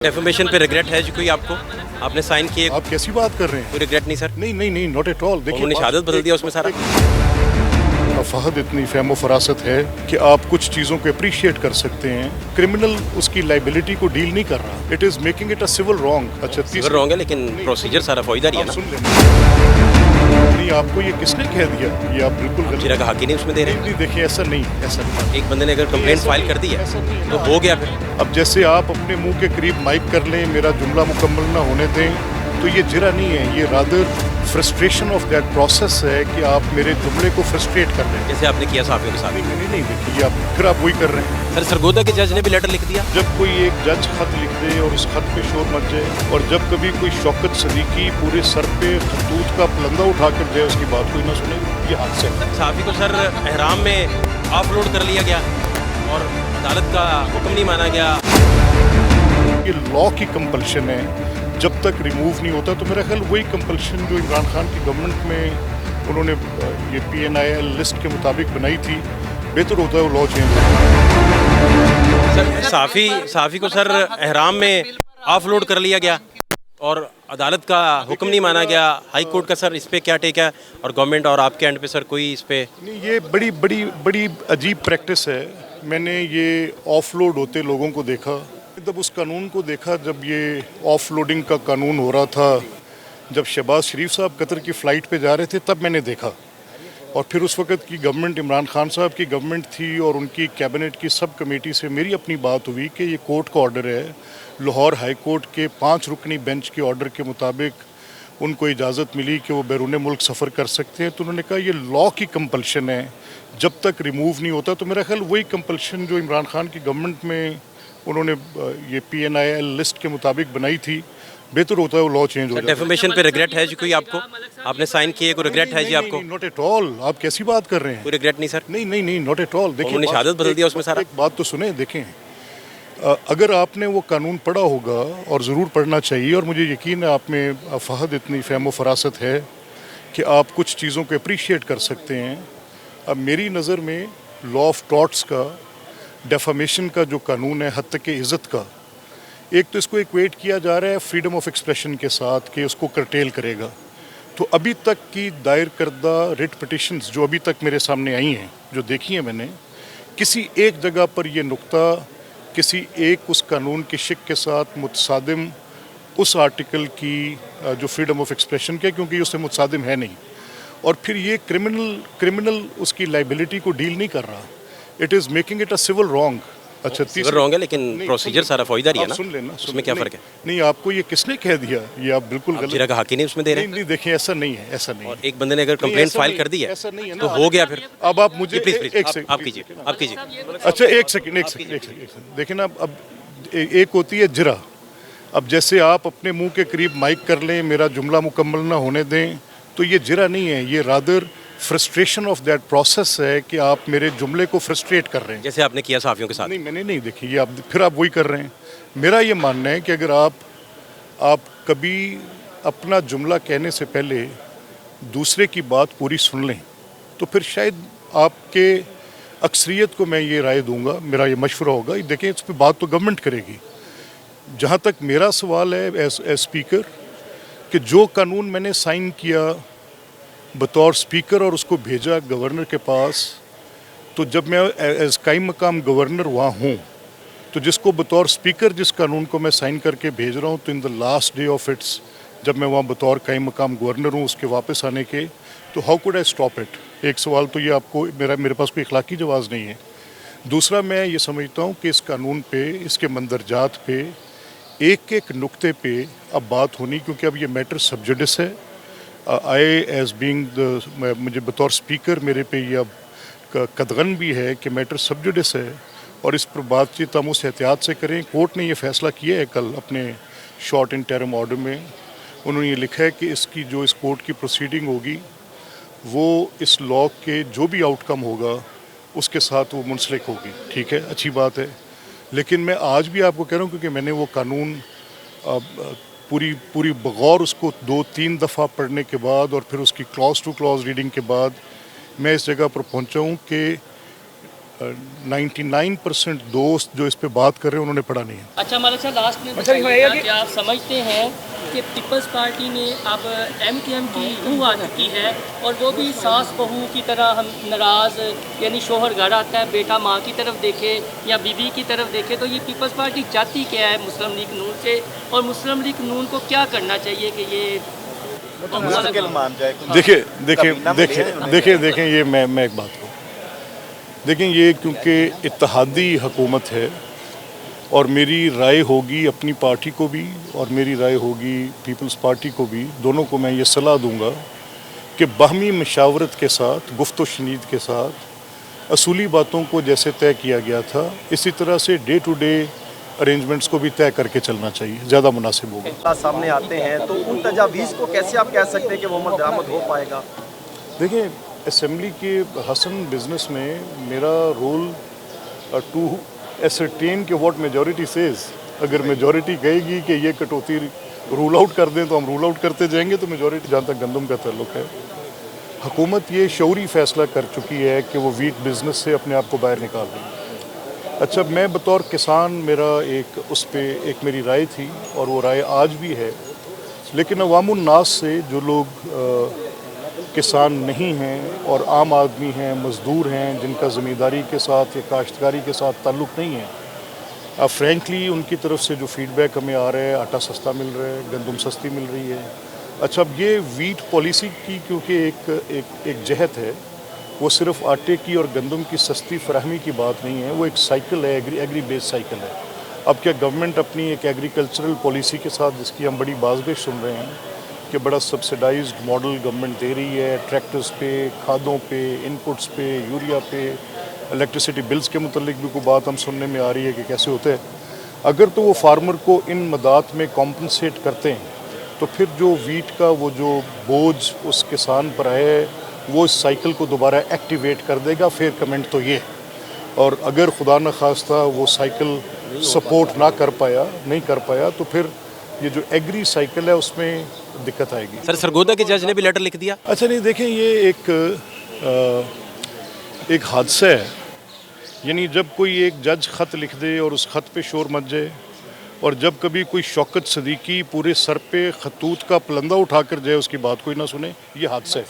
डेफर्मेशन पे रिग्रेट है जो कोई आपको आपने साइन किए? आप कैसी बात कर रहे हैं? कोई रिग्रेट नहीं सर? नहीं नहीं नहीं, नॉट एट ऑल। देखिए, उन्होंने शहादत बदल दिया उसमें सारा। फहद इतनी फहम फरासत है कि आप कुछ चीज़ों को अप्रिशिएट कर सकते हैं। क्रिमिनल उसकी लाइबिलिटी को डील नहीं कर रहा। It is making it a civil wrong. अच्छा, सिविल रॉन्ग है लेकिन प्रोसीजर सारा फौजदारी है ना। सुन लें, नहीं, आपको ये किसने कह दिया? ये आप बिल्कुल गलत। जिरा का हक ही नहीं उसमें दे रहे। नहीं, देखिए, ऐसा नहीं, ऐसा नहीं। एक बंदे ने अगर कंप्लेंट फाइल कर दी है तो हो गया फिर। अब जैसे आप अपने मुंह के करीब माइक कर लें, मेरा जुमला मुकम्मल ना होने दें, तो ये जिरा नहीं है, ये rather frustration of that process है कि आप मेरे जुमले को फ्रस्ट्रेट कर रहे हैं। जैसे आपने किया साहब के साथ। नहीं, देखिए, आप फिर आप वही कर रहे हैं। सर सरगोदा के जज ने भी लेटर लिख दिया। जब कोई एक जज खत लिख दे और उस खत पे शोर मच जाए, और जब कभी कोई शौकत सदीकी पूरे सर पे खतूत का पलंदा उठा कर जाए, उसकी बात कोई ना सुने, ये हादसे है। साफी को सर एहराम में ऑफलोड कर लिया गया और अदालत का हुक्म नहीं माना गया। ये लॉ की कंपल्शन है, जब तक रिमूव नहीं होता। तो मेरा ख्याल वही कंपल्शन जो इमरान खान की गवर्नमेंट में उन्होंने ये PNIL लिस्ट के मुताबिक बनाई थी, बेहतर होता है वो लॉ चेंज। सर साफी को सर एहराम में ऑफलोड कर लिया गया और अदालत का हुक्म नहीं माना गया। हाई कोर्ट का सर इस पे क्या टेक है, और गवर्नमेंट और आपके एंड पे सर कोई इस पे? नहीं, ये बड़ी बड़ी बड़ी अजीब प्रैक्टिस है। मैंने ये ऑफलोड होते लोगों को देखा, जब उस कानून को देखा, जब ये ऑफलोडिंग का कानून हो रहा था, जब शहबाज शरीफ साहब कतर की फ़्लाइट पे जा रहे थे, तब मैंने देखा। और फिर उस वक़्त की गवर्नमेंट, इमरान खान साहब की गवर्नमेंट थी, और उनकी कैबिनेट की सब कमेटी से मेरी अपनी बात हुई कि ये कोर्ट का ऑर्डर है, लाहौर हाई कोर्ट के 5 रुकनी बेंच के ऑर्डर के मुताबिक उनको इजाज़त मिली कि वो बैरून मुल्क सफ़र कर सकते हैं। तो उन्होंने कहा ये लॉ की कंपल्शन है, जब तक रिमूव नहीं होता। तो मेरा ख्याल वही कंपल्शन जो इमरान खान की गवर्नमेंट में उन्होंने ये PNIL लिस्ट के मुताबिक बनाई थी, बेहतर होता है वो लॉ चेंज हो जाए। डेफर्मेशन पे रिग्रेट है जी कोई आपको? आपने साइन किए, कोई रिग्रेट है जी आपको? Not at all. आप कैसी बात कर रहे हैं? कोई रिग्रेट नहीं सर? नहीं नहीं नहीं, नॉट एट ऑल। देखिए, उन्होंने शहादत बदल दिया उसमें सारा। एक बात तो सुने, देखें, अगर आपने वो कानून पढ़ा होगा, और ज़रूर पढ़ना चाहिए, और मुझे यकीन है आप में फ़हद इतनी फहम फरासत है कि आप कुछ चीज़ों को अप्रिशिएट कर सकते हैं। अब मेरी नज़र में लॉ ऑफ टॉर्ट्स का, डेफामेशन का जो कानून है, हद तक के इज़्ज़त का, एक तो इसको इक्वेट किया जा रहा है फ्रीडम ऑफ एक्सप्रेशन के साथ कि उसको करटेल करेगा। तो अभी तक की दायर करदा रिट पिटिशंस जो अभी तक मेरे सामने आई हैं, जो देखी हैं मैंने, किसी एक जगह पर ये नुक्ता किसी एक उस कानून के शिक के साथ मुतसादिम उस आर्टिकल की जो फ्रीडम ऑफ एक्सप्रेशन के, क्योंकि ये उससे मुतसादिम है नहीं। और फिर ये क्रिमिनल उसकी लाइबिलिटी को डील नहीं कर रहा। It is making it a civil wrong. अच्छा, सिविल रॉन्ग है लेकिन प्रोसीजर सारा फौजदारी है ना। सुन लेना, उसमें क्या फ़र्क है? नहीं, आपको ये किसने कह दिया? ये आप बिल्कुल गलत। जिरा का हक ही नहीं उसमें दे रहे। नहीं, देखिए, ऐसा नहीं है, ऐसा नहीं और है। एक बंदे ने अगर कंप्लेंट फाइल कर दी है ऐसा नहीं है तो ना। हो गया फिर। अब आप मुझे प्लीज एक सेकंड आप कीजिए, आप कीजिए। अच्छा, एक सेकंड देखिए ना, अब एक होती है जिरा। अब जैसे आप अपने मुंह के करीब माइक कर लें, मेरा जुमला मुकम्मल ना होने दें, तो ये जिरा नहीं है, ये rather frustration of that process है कि आप मेरे जुमले को फ्रस्ट्रेट कर रहे हैं, जैसे आपने किया साफियों के साथ। नहीं, मैंने नहीं। देखी, ये आप फिर आप वही कर रहे हैं। मेरा ये मानना है कि अगर आप कभी अपना जुमला कहने से पहले दूसरे की बात पूरी सुन लें, तो फिर शायद आपके अक्सरियत को मैं ये राय दूंगा, मेरा ये मशवरा होगा। देखें, इस पर बात तो गवर्नमेंट करेगी। जहाँ तक मेरा सवाल है एज स्पीकर, कि जो कानून मैंने साइन किया बतौर स्पीकर और उसको भेजा गवर्नर के पास, तो जब मैं एज कायम मकाम गवर्नर वहाँ हूँ, तो जिसको बतौर स्पीकर जिस कानून को मैं साइन करके भेज रहा हूँ, तो in the last day of its, जब मैं वहाँ बतौर कायम मकाम गवर्नर हूँ उसके वापस आने के, तो how could I stop it? एक सवाल तो ये आपको, मेरे पास कोई इखलाकी जवाब नहीं है। दूसरा, मैं ये समझता हूँ कि इस कानून पे, इसके मंदरजात पे, एक एक नुक्ते पे अब बात होनी, क्योंकि अब ये मैटर सब जुडिस है। आई एज बीइंग मुझे बतौर स्पीकर मेरे पे ये अब कदगन भी है कि मैटर सब जुडिस है, और इस पर बातचीत हम उस एहतियात से करें। कोर्ट ने ये फैसला किया है कल अपने शॉर्ट इंटरिम ऑर्डर में। उन्होंने ये लिखा है कि इसकी जो इस कोर्ट की प्रोसीडिंग होगी, वो इस लॉ के जो भी आउटकम होगा उसके साथ वो मुंसलिक होगी। ठीक है, अच्छी बात है। लेकिन मैं आज भी आपको कह रहा हूँ, क्योंकि मैंने वो कानून पूरी बगौर उसको 2-3 दफ़ा पढ़ने के बाद, और फिर उसकी क्लॉज टू क्लॉज रीडिंग के बाद, मैं इस जगह पर पहुँचा हूँ कि 99% दोस्त जो इस पे बात कर रहे हैं उन्होंने पढ़ा नहीं है। अच्छा मलिक साहब, लास्ट में बताइएगा कि आप समझते हैं कि पीपल्स पार्टी में अब MKM की रूह आ चुकी है और वो भी सास बहू की तरह हम नाराज़, यानी शोहर घर आता है, बेटा माँ की तरफ देखे या बीवी की तरफ देखे, तो ये पीपल्स पार्टी चाहती क्या है मुस्लिम लीग नून से, और मुस्लिम लीग नून को क्या करना चाहिए कि ये मान जाए? देखिए ये मैं एक बात कहूँ। देखें, ये क्योंकि इत्तेहादी हुकूमत है और मेरी राय होगी अपनी पार्टी को भी और मेरी राय होगी पीपल्स पार्टी को भी, दोनों को मैं ये सलाह दूंगा कि बाहमी मशावरत के साथ, गुफ्त व शनीद के साथ असूली बातों को जैसे तय किया गया था इसी तरह से डे टू डे अरेंजमेंट्स को भी तय करके चलना चाहिए, ज़्यादा मुनासिब होगा। सामने आते हैं तो उन तजावीज़ को कैसे आप कह सकते हैं कि वो अमल दरामद हो पाएगा? देखिए, असेंबली के हसन बिजनेस में मेरा रोल टू एसरटेन के व्हाट मेजॉरिटी सेज। अगर मेजॉरिटी कहेगी कि ये कटौती रूल आउट कर दें तो हम रूल आउट करते जाएंगे। तो मेजॉरिटी, जहाँ तक गंदम का ताल्लुक है, हुकूमत ये शऊरी फैसला कर चुकी है कि वो वीट बिजनेस से अपने आप को बाहर निकाल रही है। अच्छा, मैं बतौर किसान, मेरा उस पर एक मेरी राय थी और वो राय आज भी है, लेकिन अवामुन नास से जो लोग किसान नहीं हैं और आम आदमी हैं, मज़दूर हैं, जिनका ज़मींदारी के साथ या काश्तकारी के साथ ताल्लुक़ नहीं है, अब फ्रेंकली उनकी तरफ से जो फीडबैक हमें आ रहा है, आटा सस्ता मिल रहा है, गंदम सस्ती मिल रही है। अच्छा, अब ये वीट पॉलिसी की क्योंकि एक जहत है, वो सिर्फ आटे की और गंदम की सस्ती फराहमी की बात नहीं है, वो एक साइकिल है, एग्री बेस्ड साइकिल है। अब क्या गवर्नमेंट अपनी एक एग्रीकल्चरल पॉलिसी के साथ, जिसकी हम बड़ी बाज़ सुन रहे हैं कि बड़ा सब्सिडाइज्ड मॉडल गवर्नमेंट दे रही है, ट्रैक्टर्स पे, खादों पे, इनपुट्स पे, यूरिया पे, इलेक्ट्रिसिटी बिल्स के मुतल्लिक भी कोई बात हम सुनने में आ रही है कि कैसे होता है। अगर तो वो फार्मर को इन मदात में कॉम्पनसेट करते हैं तो फिर जो वीट का वो जो बोझ उस किसान पर है, वो इस साइकिल को दोबारा एक्टिवेट कर देगा। फिर कमेंट तो ये, और अगर खुदा न खास्ता वो साइकिल सपोर्ट नहीं कर पाया तो फिर ये जो एग्री साइकिल है उसमें दिक्कत आएगी। सर, सरगोदा के जज ने भी लेटर लिख दिया। अच्छा, नहीं, देखें, ये एक हादसा है। यानी जब कोई एक जज ख़त लिख दे और उस ख़त पे शोर मच जाए, और जब कभी कोई शौकत सदीकी पूरे सर पे खतूत का पलंदा उठाकर जाए, उसकी बात कोई ना सुने, ये हादसा है।